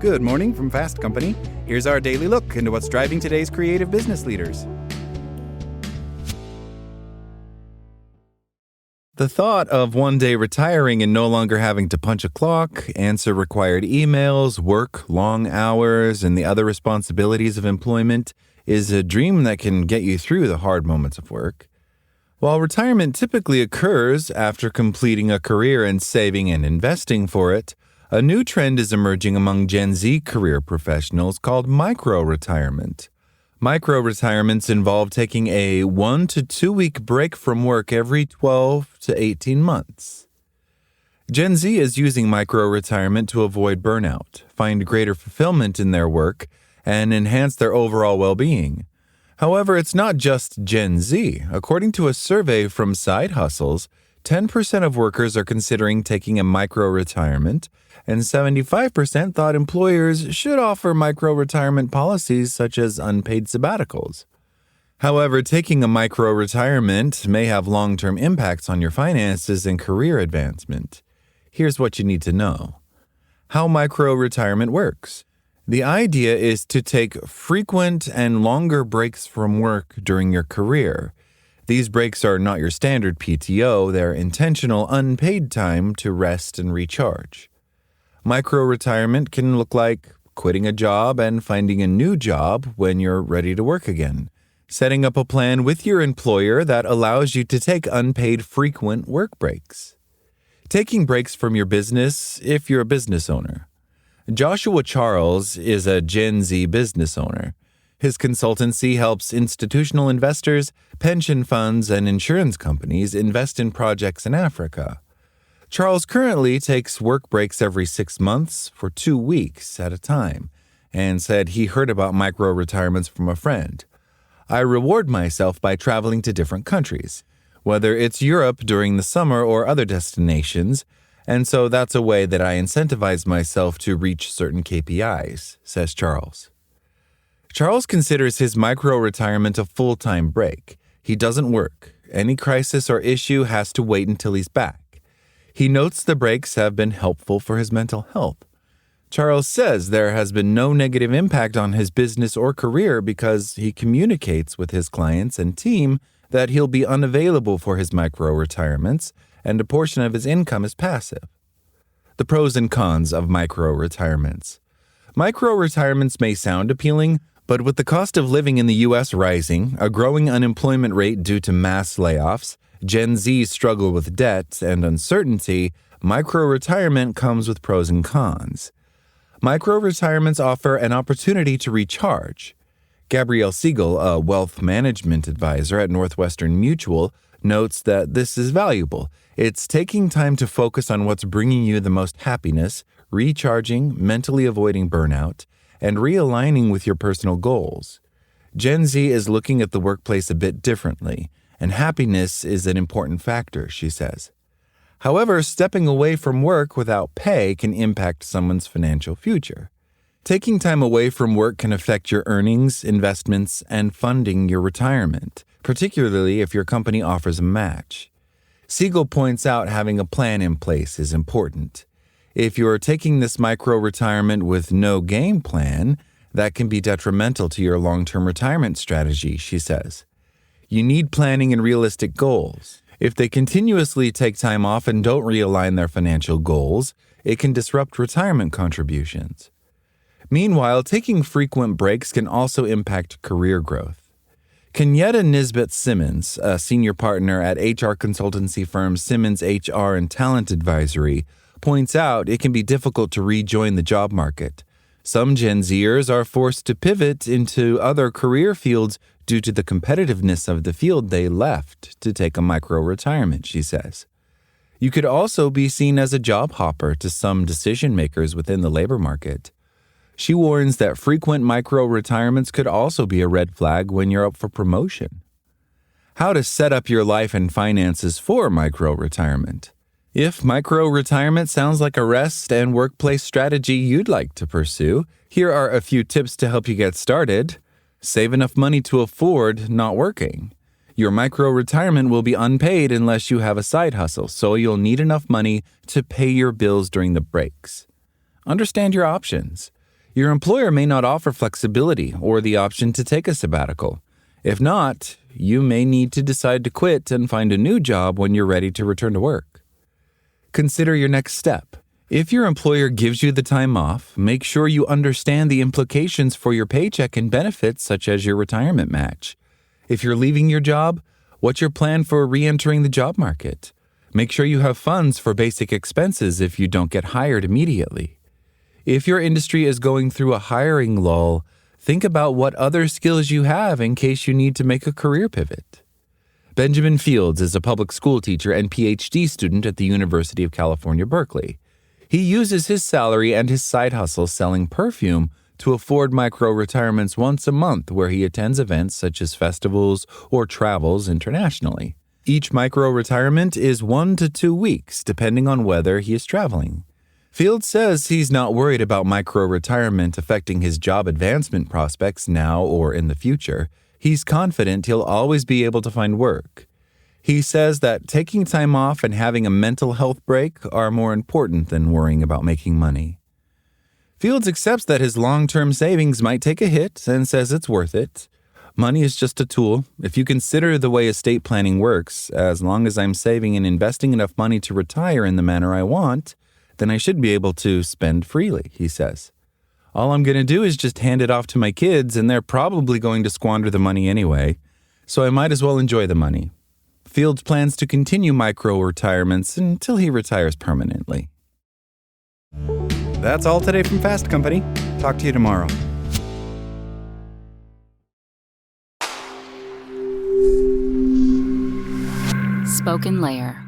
Good morning from Fast Company. Here's our daily look into what's driving today's creative business leaders. The thought of one day retiring and no longer having to punch a clock, answer required emails, work long hours, and the other responsibilities of employment is a dream that can get you through the hard moments of work. While retirement typically occurs after completing a career and saving and investing for it, a new trend is emerging among Gen Z career professionals called micro-retirement. Micro-retirements involve taking a 1 to 2 week break from work every 12 to 18 months. Gen Z is using micro-retirement to avoid burnout, find greater fulfillment in their work, and enhance their overall well-being. However, it's not just Gen Z. According to a survey from Side Hustles, 10% of workers are considering taking a micro-retirement, and 75% thought employers should offer micro-retirement policies such as unpaid sabbaticals. However, taking a micro-retirement may have long-term impacts on your finances and career advancement. Here's what you need to know. How micro-retirement works. The idea is to take frequent and longer breaks from work during your career. These breaks are not your standard PTO, they're intentional, unpaid time to rest and recharge. Micro-retirement can look like quitting a job and finding a new job when you're ready to work again, setting up a plan with your employer that allows you to take unpaid frequent work breaks, taking breaks from your business if you're a business owner. Joshua Charles is a Gen Z business owner. His consultancy helps institutional investors, pension funds, and insurance companies invest in projects in Africa. Charles currently takes work breaks every 6 months for 2 weeks at a time, and said he heard about micro-retirements from a friend. I reward myself by traveling to different countries, whether it's Europe during the summer or other destinations, and so that's a way that I incentivize myself to reach certain KPIs, says Charles. Charles considers his micro-retirement a full-time break. He doesn't work. Any crisis or issue has to wait until he's back. He notes the breaks have been helpful for his mental health. Charles says there has been no negative impact on his business or career because he communicates with his clients and team that he'll be unavailable for his micro-retirements, and a portion of his income is passive. The pros and cons of micro-retirements. Micro-retirements may sound appealing, but with the cost of living in the U.S. rising, a growing unemployment rate due to mass layoffs, Gen Z struggle with debt and uncertainty, micro-retirement comes with pros and cons. Micro-retirements offer an opportunity to recharge. Gabrielle Siegel, a wealth management advisor at Northwestern Mutual, notes that this is valuable. It's taking time to focus on what's bringing you the most happiness, recharging, mentally avoiding burnout, and realigning with your personal goals. Gen Z is looking at the workplace a bit differently, and happiness is an important factor, she says. However, stepping away from work without pay can impact someone's financial future. Taking time away from work can affect your earnings, investments, and funding your retirement, particularly if your company offers a match. Siegel points out having a plan in place is important. If you're taking this micro-retirement with no game plan, that can be detrimental to your long-term retirement strategy, she says. You need planning and realistic goals. If they continuously take time off and don't realign their financial goals, it can disrupt retirement contributions. Meanwhile, taking frequent breaks can also impact career growth. Kenyetta Nisbet Simmons, a senior partner at HR consultancy firm Simmons HR and Talent Advisory, points out it can be difficult to rejoin the job market. Some Gen Zers are forced to pivot into other career fields due to the competitiveness of the field they left to take a micro-retirement, she says. You could also be seen as a job hopper to some decision makers within the labor market. She warns that frequent micro-retirements could also be a red flag when you're up for promotion. How to set up your life and finances for micro-retirement. If micro-retirement sounds like a rest and workplace strategy you'd like to pursue, here are a few tips to help you get started. Save enough money to afford not working. Your micro-retirement will be unpaid unless you have a side hustle, so you'll need enough money to pay your bills during the breaks. Understand your options. Your employer may not offer flexibility or the option to take a sabbatical. If not, you may need to decide to quit and find a new job when you're ready to return to work. Consider your next step. If your employer gives you the time off, make sure you understand the implications for your paycheck and benefits, such as your retirement match. If you're leaving your job, what's your plan for re-entering the job market? Make sure you have funds for basic expenses if you don't get hired immediately. If your industry is going through a hiring lull, think about what other skills you have in case you need to make a career pivot. Benjamin Fields is a public school teacher and PhD student at the University of California, Berkeley. He uses his salary and his side hustle selling perfume to afford micro-retirements once a month where he attends events such as festivals or travels internationally. Each micro-retirement is 1 to 2 weeks, depending on whether he is traveling. Fields says he's not worried about micro-retirement affecting his job advancement prospects now or in the future. He's confident he'll always be able to find work. He says that taking time off and having a mental health break are more important than worrying about making money. Fields accepts that his long-term savings might take a hit and says it's worth it. Money is just a tool. If you consider the way estate planning works, as long as I'm saving and investing enough money to retire in the manner I want, then I should be able to spend freely, he says. All I'm going to do is just hand it off to my kids, and they're probably going to squander the money anyway, so I might as well enjoy the money. Fields plans to continue micro-retirements until he retires permanently. That's all today from Fast Company. Talk to you tomorrow. Spoken Layer.